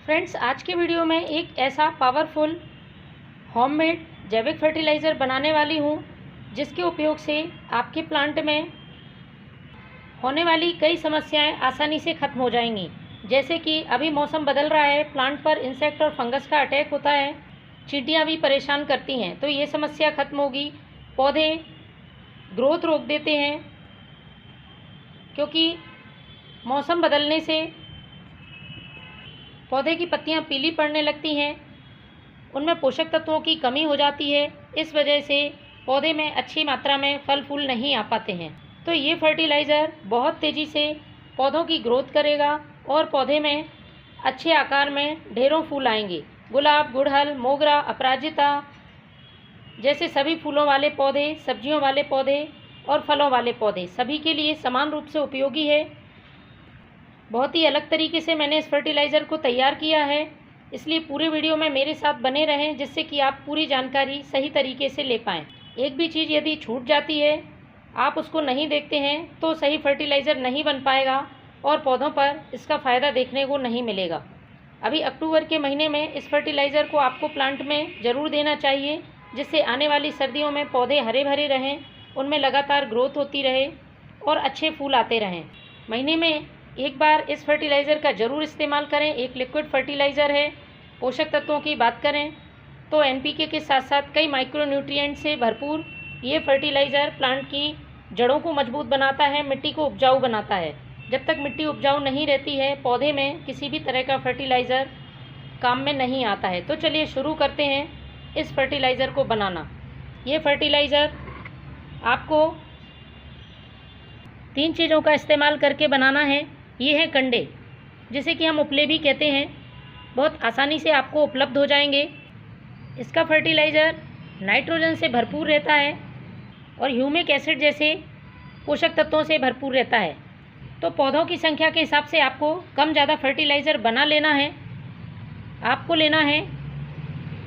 Friends, आज के video में एक ऐसा पावरफुल होममेड जैविक फर्टिलाइज़र बनाने वाली हूँ जिसके उपयोग से आपके प्लांट में होने वाली कई समस्याएं आसानी से ख़त्म हो जाएंगी। जैसे कि अभी मौसम बदल रहा है, प्लांट पर इंसेक्ट और फंगस का अटैक होता है, चींटियाँ भी परेशान करती हैं, तो ये समस्या ख़त्म होगी। पौधे ग्रोथ रोक देते हैं क्योंकि मौसम बदलने से पौधे की पत्तियां पीली पड़ने लगती हैं, उनमें पोषक तत्वों की कमी हो जाती है। इस वजह से पौधे में अच्छी मात्रा में फल फूल नहीं आ पाते हैं। तो ये फर्टिलाइज़र बहुत तेज़ी से पौधों की ग्रोथ करेगा और पौधे में अच्छे आकार में ढेरों फूल आएंगे। गुलाब, गुड़हल, मोगरा, अपराजिता जैसे सभी फूलों वाले पौधे, सब्जियों वाले पौधे और फलों वाले पौधे सभी के लिए समान रूप से उपयोगी है। बहुत ही अलग तरीके से मैंने इस फर्टिलाइज़र को तैयार किया है, इसलिए पूरे वीडियो में मेरे साथ बने रहें जिससे कि आप पूरी जानकारी सही तरीके से ले पाएँ। एक भी चीज़ यदि छूट जाती है, आप उसको नहीं देखते हैं, तो सही फर्टिलाइज़र नहीं बन पाएगा और पौधों पर इसका फ़ायदा देखने को नहीं मिलेगा। अभी अक्टूबर के महीने में इस फर्टिलाइज़र को आपको प्लांट में ज़रूर देना चाहिए, जिससे आने वाली सर्दियों में पौधे हरे भरे रहें, उनमें लगातार ग्रोथ होती रहे और अच्छे फूल आते रहें। महीने में एक बार इस फर्टिलाइज़र का ज़रूर इस्तेमाल करें। एक लिक्विड फर्टिलाइज़र है। पोषक तत्वों की बात करें तो एनपीके के साथ साथ कई माइक्रोन्यूट्रिएंट से भरपूर ये फर्टिलाइज़र प्लांट की जड़ों को मजबूत बनाता है, मिट्टी को उपजाऊ बनाता है। जब तक मिट्टी उपजाऊ नहीं रहती है, पौधे में किसी भी तरह का फर्टिलाइज़र काम में नहीं आता है। तो चलिए शुरू करते हैं इस फर्टिलाइज़र को बनाना। ये फर्टिलाइज़र आपको 3 चीज़ों का इस्तेमाल करके बनाना है। ये हैं कंडे, जिसे कि हम उपले भी कहते हैं, बहुत आसानी से आपको उपलब्ध हो जाएंगे। इसका फर्टिलाइज़र नाइट्रोजन से भरपूर रहता है और ह्यूमिक एसिड जैसे पोषक तत्वों से भरपूर रहता है। तो पौधों की संख्या के हिसाब से आपको कम ज़्यादा फर्टिलाइज़र बना लेना है। आपको लेना है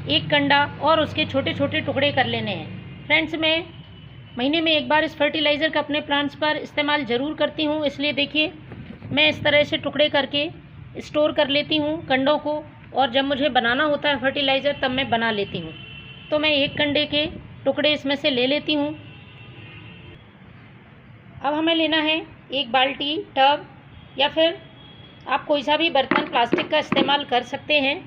एक कंडा और उसके छोटे छोटे टुकड़े कर लेने हैं। फ्रेंड्स, मैं महीने में एक बार इस फर्टिलाइज़र का अपने प्लांट्स पर इस्तेमाल ज़रूर करती हूँ, इसलिए देखिए मैं इस तरह से टुकड़े करके स्टोर कर लेती हूँ कंडों को, और जब मुझे बनाना होता है फर्टिलाइज़र तब मैं बना लेती हूँ। तो मैं एक कंडे के टुकड़े इसमें से ले लेती हूँ। अब हमें लेना है एक बाल्टी, टब या फिर आप कोई सा भी बर्तन प्लास्टिक का इस्तेमाल कर सकते हैं,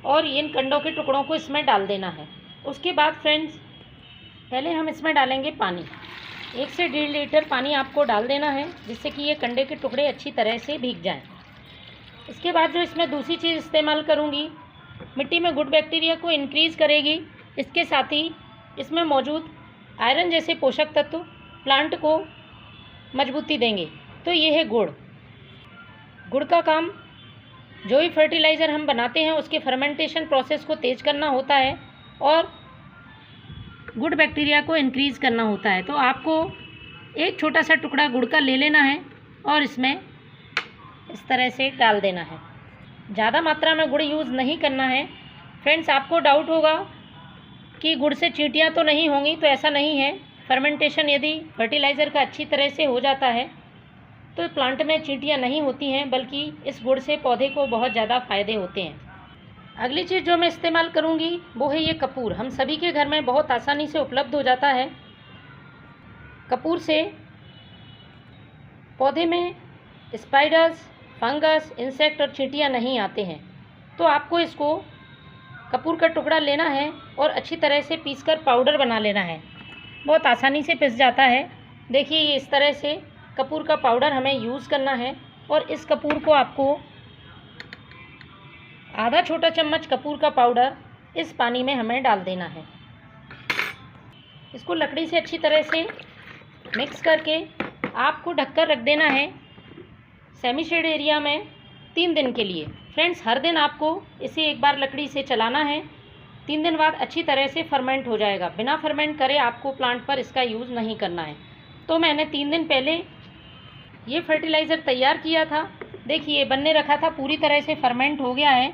और इन कंडों के टुकड़ों को इसमें डाल देना है। उसके बाद फ्रेंड्स, पहले हम इसमें डालेंगे पानी। 1 से 1.5 लीटर पानी आपको डाल देना है, जिससे कि ये कंडे के टुकड़े अच्छी तरह से भीग जाएं। इसके बाद जो इसमें दूसरी चीज़ इस्तेमाल करूँगी, मिट्टी में गुड बैक्टीरिया को इंक्रीज़ करेगी। इसके साथ ही इसमें मौजूद आयरन जैसे पोषक तत्व प्लांट को मजबूती देंगे। तो ये है गुड़। गुड़ का काम, जो भी फर्टिलाइज़र हम बनाते हैं उसके फर्मेंटेशन प्रोसेस को तेज़ करना होता है और गुड बैक्टीरिया को इंक्रीज़ करना होता है। तो आपको एक छोटा सा टुकड़ा गुड़ का ले लेना है और इसमें इस तरह से डाल देना है। ज़्यादा मात्रा में गुड़ यूज़ नहीं करना है। फ्रेंड्स, आपको डाउट होगा कि गुड़ से चींटियाँ तो नहीं होंगी, तो ऐसा नहीं है। फर्मेंटेशन यदि फर्टिलाइज़र का अच्छी तरह से हो जाता है तो प्लांट में चींटियाँ नहीं होती हैं, बल्कि इस गुड़ से पौधे को बहुत ज़्यादा फ़ायदे होते हैं। अगली चीज़ जो मैं इस्तेमाल करूँगी वो है ये कपूर। हम सभी के घर में बहुत आसानी से उपलब्ध हो जाता है। कपूर से पौधे में स्पाइडर्स, फंगस, इंसेक्ट और चींटियाँ नहीं आते हैं। तो आपको इसको कपूर का टुकड़ा लेना है और अच्छी तरह से पीसकर पाउडर बना लेना है। बहुत आसानी से पिस जाता है। देखिए, ये इस तरह से कपूर का पाउडर हमें यूज़ करना है, और इस कपूर को आपको आधा छोटा चम्मच कपूर का पाउडर इस पानी में हमें डाल देना है। इसको लकड़ी से अच्छी तरह से मिक्स करके आपको ढककर रख देना है सेमी शेड एरिया में 3 दिन के लिए। फ्रेंड्स, हर दिन आपको इसे एक बार लकड़ी से चलाना है। 3 दिन बाद अच्छी तरह से फर्मेंट हो जाएगा। बिना फर्मेंट करे आपको प्लांट पर इसका यूज़ नहीं करना है। तो मैंने 3 दिन पहले ये फर्टिलाइज़र तैयार किया था। देखिए, बनने रखा था, पूरी तरह से फर्मेंट हो गया है।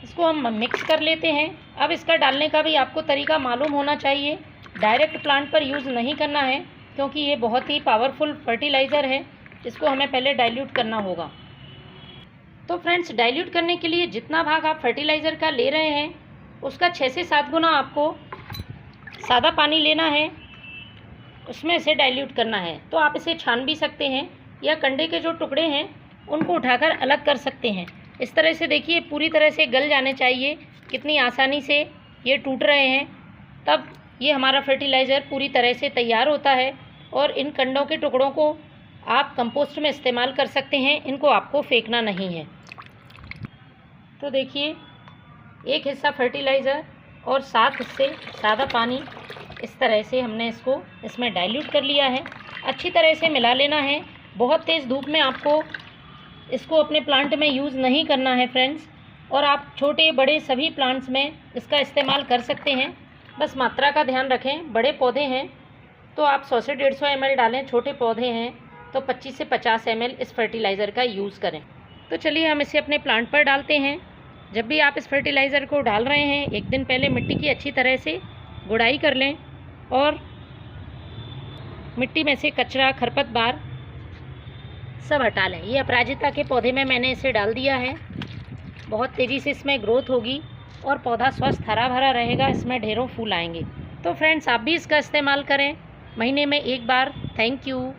इसको हम मिक्स कर लेते हैं। अब इसका डालने का भी आपको तरीका मालूम होना चाहिए। डायरेक्ट प्लांट पर यूज़ नहीं करना है, क्योंकि ये बहुत ही पावरफुल फर्टिलाइज़र है। इसको हमें पहले डाइल्यूट करना होगा। तो फ्रेंड्स, डाइल्यूट करने के लिए जितना भाग आप फर्टिलाइज़र का ले रहे हैं उसका 6 से 7 गुना आपको सादा पानी लेना है, उसमें इसे डाइल्यूट करना है। तो आप इसे छान भी सकते हैं या कंडे के जो टुकड़े हैं उनको उठाकर अलग कर सकते हैं। इस तरह से देखिए पूरी तरह से गल जाने चाहिए, कितनी आसानी से ये टूट रहे हैं। तब ये हमारा फर्टिलाइज़र पूरी तरह से तैयार होता है और इन कंडों के टुकड़ों को आप कंपोस्ट में इस्तेमाल कर सकते हैं, इनको आपको फेंकना नहीं है। तो देखिए, एक हिस्सा फर्टिलाइज़र और 7 हिस्से सादा पानी, इस तरह से हमने इसको इसमें डाइल्यूट कर लिया है। अच्छी तरह से मिला लेना है। बहुत तेज़ धूप में आपको इसको अपने प्लांट में यूज़ नहीं करना है फ्रेंड्स, और आप छोटे बड़े सभी प्लांट्स में इसका इस्तेमाल कर सकते हैं। बस मात्रा का ध्यान रखें। बड़े पौधे हैं तो आप 100 से 150 ml डालें, छोटे पौधे हैं तो 25 से 50 ml इस फर्टिलाइज़र का यूज़ करें। तो चलिए हम इसे अपने प्लांट पर डालते हैं। जब भी आप इस फर्टिलाइज़र को डाल रहे हैं, एक दिन पहले मिट्टी की अच्छी तरह से गुड़ाई कर लें और मिट्टी में से कचरा, खरपतवार सब हटा लें। ये अपराजिता के पौधे में मैंने इसे डाल दिया है। बहुत तेज़ी से इसमें ग्रोथ होगी और पौधा स्वस्थ हरा भरा रहेगा, इसमें ढेरों फूल आएंगे। तो फ्रेंड्स, आप भी इसका इस्तेमाल करें महीने में 1 बार। Thank you.